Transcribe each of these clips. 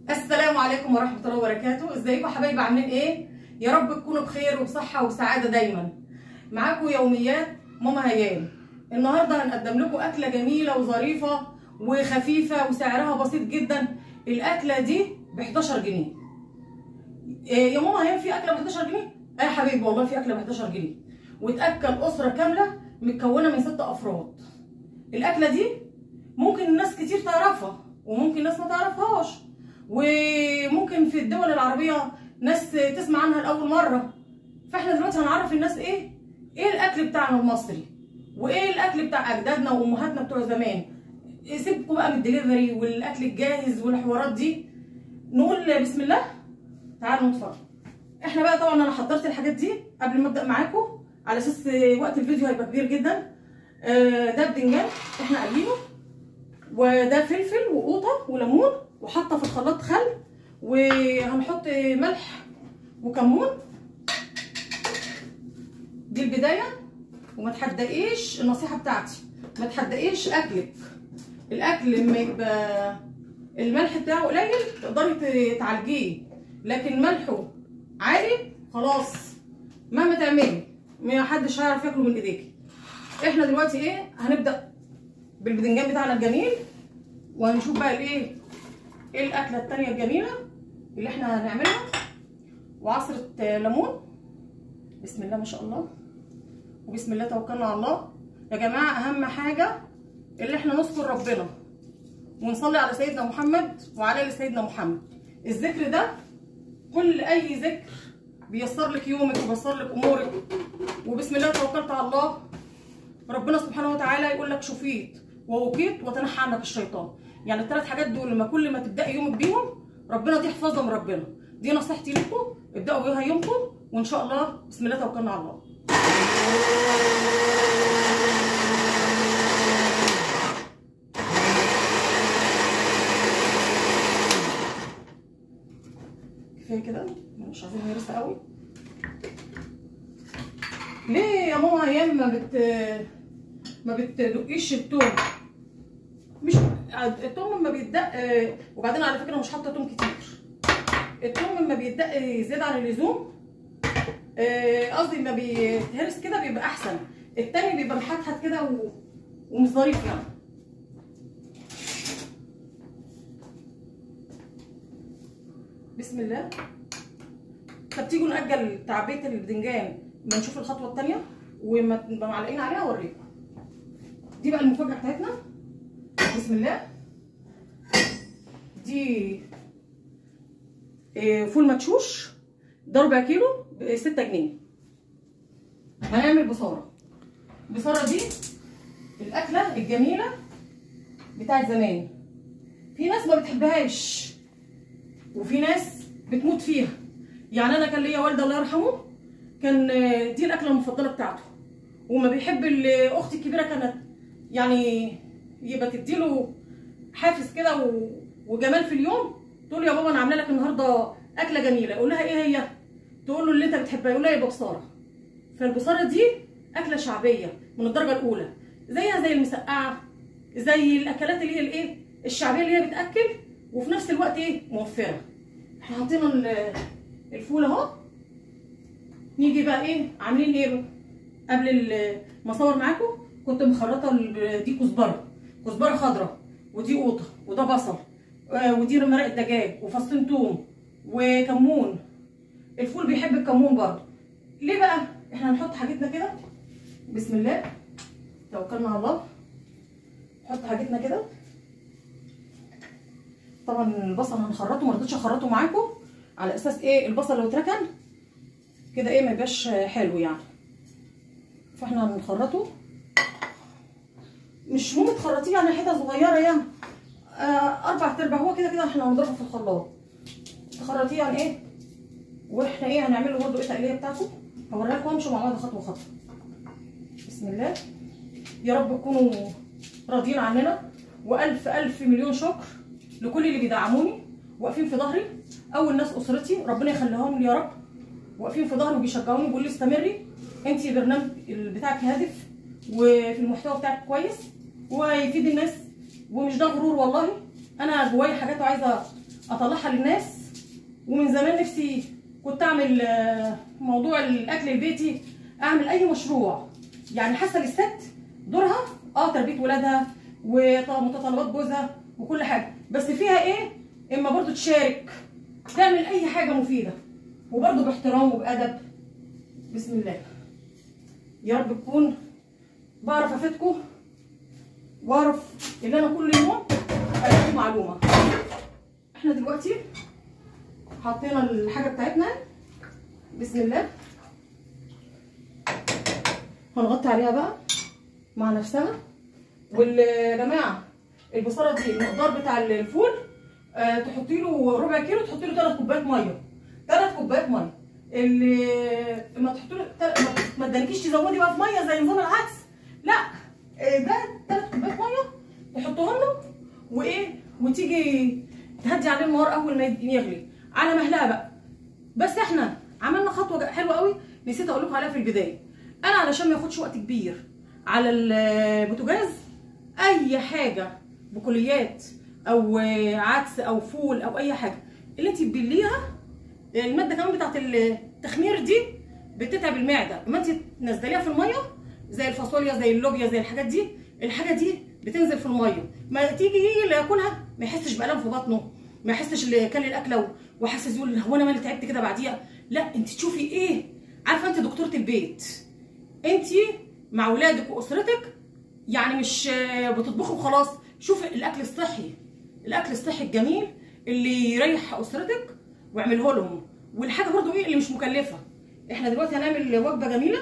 السلام عليكم ورحمة الله وبركاته. ازيكم يا حبايبي، عاملين ايه؟ يا رب تكونوا بخير وبصحة وسعادة دايما. معاكم يوميات ماما هيام. النهارده هنقدم لكم أكلة جميلة وظريفة وخفيفة وسعرها بسيط جدا. الأكلة دي ب 11 جنيه. يا ماما هيام في أكلة ب 11 جنيه؟ يا حبيبي والله في أكلة ب 11 جنيه وتأكل أسرة كاملة متكونة من 6 أفراد. الأكلة دي ممكن ناس كتير تعرفها وممكن ناس ما تعرفهاش، وممكن في الدول العربية ناس تسمع عنها لأول مرة. فاحنا دلوقتي هنعرف الناس ايه الأكل بتاعنا المصري وايه الأكل بتاع أجدادنا وأمهاتنا بتوع زمان. سيبكم بقى من الدليفري والأكل الجاهز والحوارات دي. نقول بسم الله. تعالوا نتفرج. احنا بقى طبعا انا حضرت الحاجات دي قبل ما ابدأ معاكم على اساس وقت الفيديو هيبقى كبير جدا. ده بدنجان احنا قلينه، وده فلفل وقوطه وليمون، وحاطه في الخلاط خل، وهنحط ملح وكمون. دي البدايه. وما تحدقيش، النصيحه بتاعتي ما تحدقيش اكلك. الاكل لما يبقى الملح بتاعه قليل تقدري تعالجيه، لكن ملحه عالي خلاص مهما تعملي ما حدش هيعرف ياكله من ايديكي. احنا دلوقتي ايه هنبدا بالبدنجان بتاعنا الجميل، وهنشوف بقى ايه الاكله التانيه الجميله اللي احنا هنعملها. وعصره ليمون. بسم الله ما شاء الله، وبسم الله توكلنا على الله. يا جماعه اهم حاجه اللي احنا نذكر ربنا ونصلي على سيدنا محمد وعلى ال سيدنا محمد. الذكر ده كل اي ذكر بيسر لك يومك وبيسر لك امورك. وبسم الله توكلت على الله، ربنا سبحانه وتعالى يقول لك شفيت ووقيت وتنحى عنك الشيطان. يعني الثلاث حاجات دول لما كل ما تبداي يومك بيهم ربنا دي حفظها من ربنا. دي نصيحتي لكم، ابداوا بيها يومكم وان شاء الله. بسم الله توكلنا على الله. كفايه كده، مش عايزين نهرسها قوي. ليه يا ماما ايام ما بتدقيش التوم؟ مش التوم لما بيتدق، وبعدين على فكره مش حاطه توم كتير. التوم لما بيتدق زياده عن اللزوم، قصدي لما بيتهرس كده بيبقى احسن. التاني بيبقى محتحت كده ومش ظريف يعني. بسم الله. طب تيجوا نأجل تعبئه البدنجان ما نشوف الخطوه الثانيه وما نبقى معلقين عليها اوريكم. دي بقى المفاجاه بتاعتنا. بسم الله. دي فول مدشوش، ده ربع كيلو ب 6 جنيه. هنعمل بصاره. البصاره دي الاكله الجميله بتاعت زمان. في ناس ما بتحبهاش وفي ناس بتموت فيها. يعني انا كان ليا والده الله يرحمه، كان دي الاكله المفضله بتاعته. وما بيحب اختي الكبيره كانت يعني يبقى تديله حافز كده وجمال في اليوم، تقول يا بابا انا عامله لك النهارده اكله جميله. يقول لها ايه هي؟ تقول له اللي انت بتحبها. يقول لها يبقى بصاره. فالبصاره دي اكله شعبيه من الدرجه الاولى، زيها زي المسقعه، زي الاكلات اللي هي الايه الشعبيه اللي هي بتاكل وفي نفس الوقت ايه موفره. احنا حاطين الفول اهو. نيجي بقى ايه عاملين ايه قبل ما اصور معاكم. كنت مخرطه دي كزبره خضراء، ودي قوطه، وده بصل، ودي مرق دجاج وفصين توم وكمون. الفول بيحب الكمون برضه. ليه بقى؟ احنا هنحط حاجتنا كده. بسم الله توكلنا على الله. نحط حاجتنا كده. طبعا البصل هنخرطه، ما رضيتش اخرطه معاكم على اساس ايه البصل لو اتركن كده ايه ما يبقاش حلو يعني. فاحنا هنخرطه، مش مهم تخرطيه يعني حته صغيره يعني 4/4. هو كده كده احنا هنضربه في الخلاط. تخرطيه يعني ايه. واحنا ايه هنعمل له برده ايه التقليه بتاعته. هوريها لكم وامشوا مع بعض خطوه خطوه. بسم الله. يا رب تكونوا راضيين عننا، والف الف مليون شكر لكل اللي بيدعموني واقفين في ظهري. اول ناس اسرتي ربنا يخليهم لي يا رب، واقفين في ظهري وبيشجعوني وبيقولوا لي استمري، انت البرنامج بتاعك هادف وفي المحتوى بتاعك كويس وهيفيد الناس ومش ده غرور والله. انا جوايا حاجات وعايزه اطلعها للناس. ومن زمان نفسي كنت اعمل موضوع الاكل البيتي، اعمل اي مشروع. يعني حاسه للست دورها تربيه ولادها ومتطلبات جوزها وكل حاجه، بس فيها ايه؟ اما برضو تشارك، تعمل اي حاجه مفيده وبرضو باحترام وبادب. بسم الله. يا رب تكون بعرف افيدكم واعرف ان انا كل يوم اديكم معلومه. احنا دلوقتي حطينا الحاجه بتاعتنا، بسم الله. هنغطي عليها بقى مع نفسها. واليا جماعه البصاره دي المقدار بتاع الفول، تحطي له ربع كيلو، تحطي له 3 كوبايات ميه. 3 كوبايات ميه. اللي ما تحطي له ما تدنكيش تزودي بقى في ميه زي نظام العدس، لا، ده 3 كوبايات ميه تحطوهم له، وايه، وتيجي تهدي عليه النار اول ما يغلي على مهلها بقى. بس احنا عملنا خطوه حلوه قوي نسيت اقول لكم عليها في البدايه. انا علشان ما ياخدش وقت كبير على البوتاجاز، اي حاجه بقوليات او عدس او فول او اي حاجه اللي انت تبليها، الماده كمان بتاعت التخمير دي بتتعب المعده. اما انت تنزليها في الميه زي الفاصوليا زي اللوبيا زي الحاجات دي، الحاجه دي بتنزل في الميه، ما تيجي اللي ياكلها ما يحسش بالم في بطنه، ما يحسش اللي كل الاكله وحاسس يقول هو انا مالي تعبت كده بعديها. لا، انت تشوفي ايه، عارفه انت دكتوره البيت، انت مع اولادك واسرتك، يعني مش بتطبخوا وخلاص. شوفي الاكل الصحي، الاكل الصحي الجميل اللي يريح اسرتك واعمله لهم، والحاجه برضو ايه اللي مش مكلفه. احنا دلوقتي هنعمل وجبه جميله.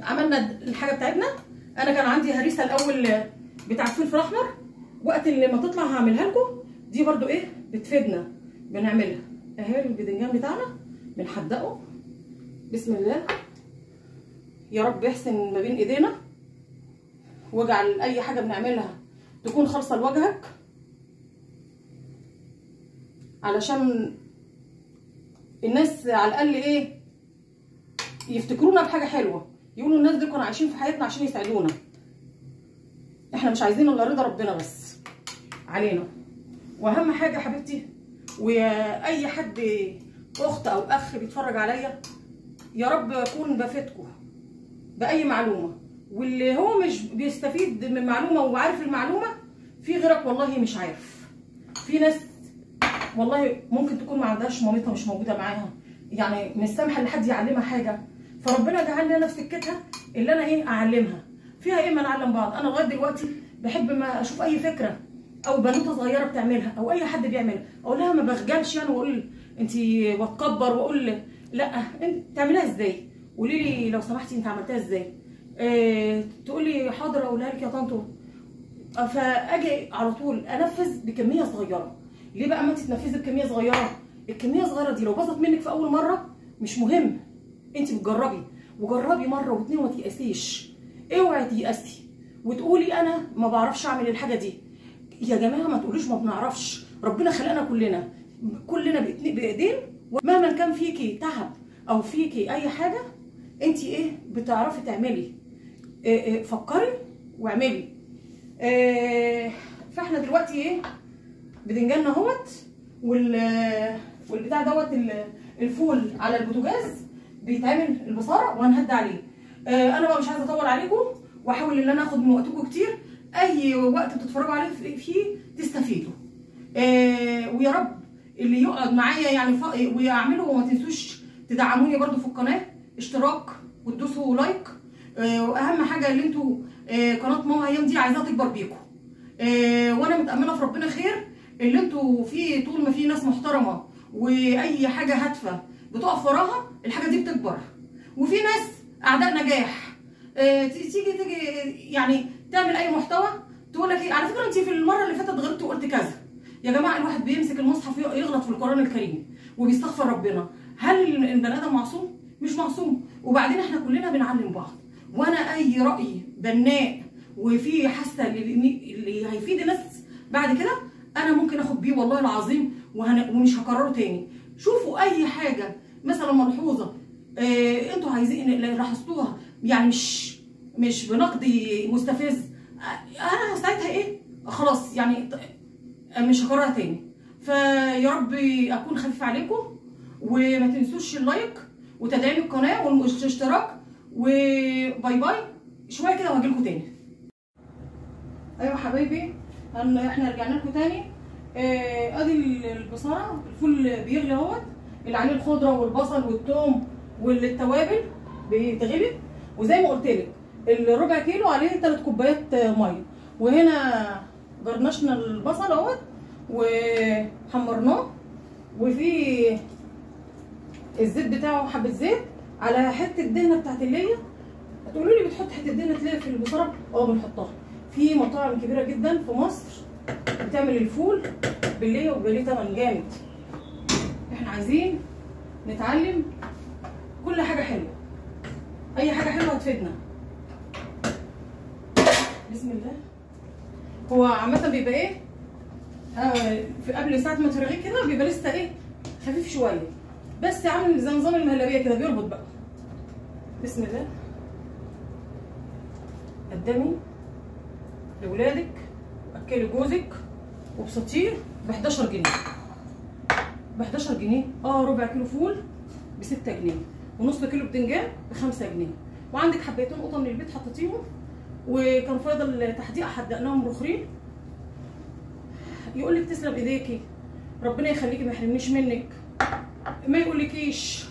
عملنا الحاجه بتاعتنا. انا كان عندي هريسه الاول بتاعت فلفل احمر، وقت اللي ما تطلع هعملها لكم. دي برضو ايه بتفيدنا، بنعملها اهي. الباذنجان بتاعنا بنحدقه، بسم الله. يا رب يحسن ما بين ايدينا، واجعل اي حاجه بنعملها تكون خالصه لوجهك، علشان الناس على الاقل ايه يفتكرونا بحاجه حلوه، يقولوا الناس دول كانوا عايشين في حياتنا عشان يساعدونا. احنا مش عايزين الا رضا ربنا بس علينا. واهم حاجه حبيبتي، واي حد اخت او اخ بيتفرج عليا، يا رب اكون بفيدكم باي معلومه، واللي هو مش بيستفيد من معلومه وعارف المعلومه، في غيرك والله مش عارف. في ناس والله ممكن تكون ما عندهاش مامتها مش موجوده معاها، يعني مش سامحه لحد يعلمها حاجه، فربنا جعلني انا في سكتها اللي انا ايه اعلمها. فيها ايه ما نعلم بعض. انا لغايه دلوقتي بحب ما اشوف اي فكره او بنوته صغيره بتعملها او اي حد بيعملها، اقول لها ما بخجلش يعني واقول انت، واتكبر واقول لا، انت تعمليها ازاي؟ قولي لي لو سمحتي انت عملتها ازاي؟ تقول لي حاضر اقولها لك يا طنط. فاجي على طول انفذ بكميه صغيره. ليه بقى ما انت تنفذي بكميه صغيره؟ الكميه الصغيره دي لو باظت منك في اول مره مش مهم، انت بتجربي وجربي مره واثنين وما تيأسيش. اوعي تيأسي وتقولي انا ما بعرفش اعمل الحاجه دي. يا جماعه ما تقولوش ما بنعرفش، ربنا خلقنا كلنا بايدين، ومهما كان فيكي تعب او فيكي اي حاجه انت ايه بتعرفي تعملي. فكري واعملي. فاحنا دلوقتي ايه بدنجاننا اهوت، والبتاع دوت الفول على البوتاجاز بيتعمل البصاره وهنهدى عليه. انا بقى مش عايزه اطول عليكم واحاول ان انا اخد من وقتكم كتير. اي وقت بتتفرجوا عليه فيه تستفيدوا. ويا رب اللي يقعد معايا يعني ويعملوا، وما تنسوش تدعموني برده في القناه، اشتراك وتدوسوا لايك. واهم حاجه اللي انتوا قناه ماما ايام دي عايزاها تكبر بيكم. وانا متامله في ربنا خير اللي انتوا فيه. طول ما في ناس محترمه واي حاجه هادفه بتقف وراها الحاجه دي بتكبر. وفي ناس اعداء نجاح تيجي يعني تعمل اي محتوى تقول لك ايه، على فكره انت في المره اللي فاتت غلطتي وقلت كذا. يا جماعه الواحد بيمسك المصحف يغلط في القران الكريم وبيستغفر ربنا. هل البني ادم معصوم؟ مش معصوم. وبعدين احنا كلنا بنعلم بعض، وانا اي راي بناء وفي حاسه اللي هيفيد الناس بعد كده انا ممكن اخد بيه والله العظيم، ومش هكرره تاني. شوفوا اي حاجه مثلا ملحوظه انتوا عايزين لاحظتوها يعني مش بنقد مستفز، انا ساعتها ايه خلاص يعني مش هكررها تاني. فيا رب اكون خفيف عليكم، وما تنسوش اللايك وتدعيم القناه والاشتراك، وباي باي. شويه كده وهجيلكوا تاني. ايوه حبايبي، احنا رجعنا لكم تاني. ادي البصاره، الفول بيغلي اهوت، اللي عليه الخضره والبصل والثوم والتوابل بيتغلي، وزي ما قلت لك الربع كيلو عليه 3 كوبايات ميه. وهنا جرنشنا البصل اهوت وحمرناه، وفي الزيت بتاعه حبه زيت على حته دهنه بتاعت الليه. هتقولوا لي بتحط حته دهنه ليه في البصاره؟ بنحطها. في مطاعم كبيره جدا في مصر بتعمل الفول بالليه وبيبقى ليه تمن جامد. احنا عايزين نتعلم كل حاجه حلوه، اي حاجه حلوه هتفيدنا. بسم الله. هو عامه بيبقى ايه، في قبل ساعه ما ترغيه كده بيبقى لسه ايه، خفيف شويه، بس عامل زي نظام المهلبيه كده، بيربط بقى. بسم الله. قدامي لاولادك، واكلي جوزك، وبسطير ب 11 جنيه. ب 11 جنيه. ربع كيلو فول ب 6 جنيه، ونص كيلو بتنجان ب 5 جنيه. وعندك حبيتين قطن من البيت حطيتيهم، وكان فاضل تحديقه حدقناهم رخرين. يقول لك تسلم ايديكي، ربنا يخليكي ما يحرمنيش منك. ما يقولكيش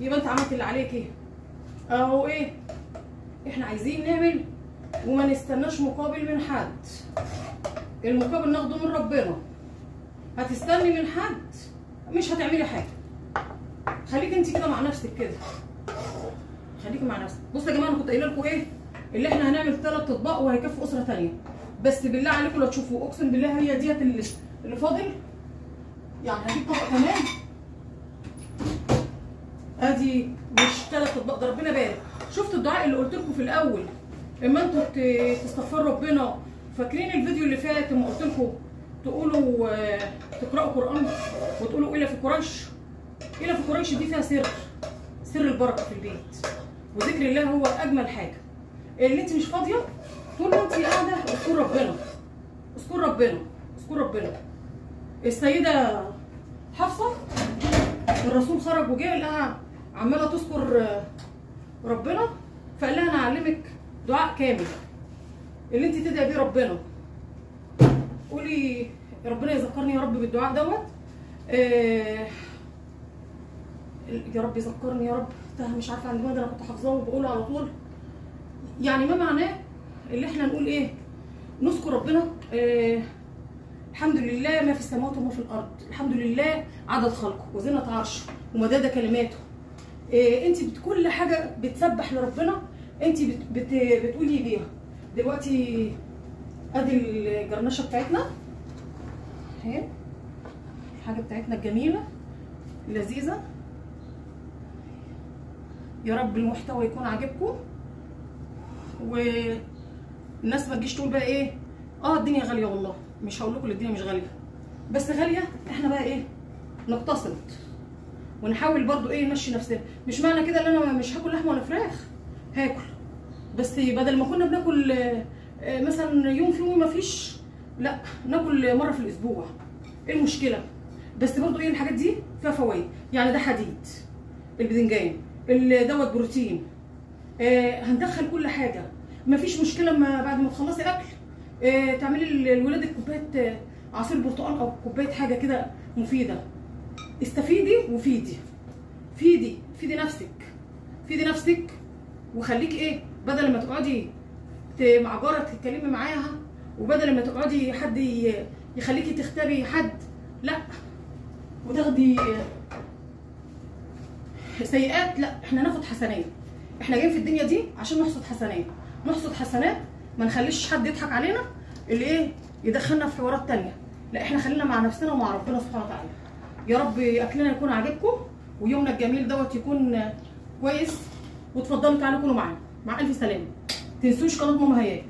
يبقى انت عملت اللي عليكي. اهو ايه، احنا عايزين نعمل وما نستناش مقابل من حد. المقابل ناخده من ربنا. هتستني من حد مش هتعملي حاجه. خليكي انت كده مع نفسك كده، خليكي مع نفسك. بصوا يا جماعه، انا كنت قايله لكم ايه، اللي احنا هنعمل 3 اطباق وهيكفوا اسره ثانيه. بس بالله عليكم لا تشوفوا، اقسم بالله هي ديت اللي فاضل. يعني هجيب طبق كمان. ادي مش 3 اطباق، ده ربنا بارك. شفتوا الدعاء اللي قلت لكم في الاول؟ اما انتوا تستغفروا ربنا. فاكرين الفيديو اللي فات لما قلت لكم تقولوا تقراوا قران وتقولوا الى في قريش؟ الى في قريش دي فيها سر البركه في البيت، وذكر الله هو اجمل حاجه. اللي انت مش فاضيه طول ما انت قاعده اذكر ربنا، اذكر ربنا، اذكر ربنا. السيده حفصه الرسول خرج وجه لقاها عماله تذكر ربنا، فقال لها انا هعلمك دعاء كامل اللي انت تدعي بيه ربنا. قولي ربنا يذكرني يا رب بالدعاء دوت. يا رب يذكرني يا رب، مش عارفه عن دماغي، انا كنت حافظاه وبقوله على طول. يعني ما معناه اللي احنا نقول ايه، نذكر ربنا. الحمد لله ما في السماوات وما في الارض، الحمد لله عدد خلقه وزنة عرشه ومداد كلماته. انت كل حاجه بتسبح لربنا، انت بتقولي بيها. دلوقتي ادي الجرنشه بتاعتنا اهي، الحاجه بتاعتنا الجميله اللذيذه. يا رب المحتوى يكون عاجبكم، والناس ما تجيش تقول بقى ايه الدنيا غاليه. والله مش هقول لكم الدنيا مش غاليه، بس غاليه. احنا بقى ايه، نقتصد ونحاول برضو ايه نمشي نفسنا. مش معنى كده ان انا مش هاكل لحمه ولا فراخ، هاكل، بس بدل ما كنا بناكل مثلا يوم في يوم ما فيش، لا ناكل مره في الاسبوع. ايه المشكله؟ بس برضو ايه الحاجات دي فيها فوائد. يعني ده حديد، الباذنجان دوت بروتين. هندخل كل حاجه، مفيش مشكله. ما بعد ما تخلصي اكل تعملي لولادك كوبايه عصير برتقال او كوبايه حاجه كده مفيده. استفيدي وفيدي، فيدي نفسك، فيدي نفسك. وخليكي ايه، بدل ما تقعدي مع جاره تتكلمي معاها، وبدل ما تقعدي حد يخليكي تختاري حد، لا وتاخدي سيئات. لا احنا ناخد حسنات. احنا جايين في الدنيا دي عشان نحصد حسنات، نحصد حسنات. ما نخليش حد يضحك علينا اللي ايه يدخلنا في حوارات تانية. لا احنا خلينا مع نفسنا ومع ربنا سبحانه وتعالى. يا رب اكلنا يكون عاجبكم، ويومنا الجميل دوت يكون كويس. وتفضلوا تعالوا كونوا معانا. مع الف سلامه. تنسوش قناه ماما هياك.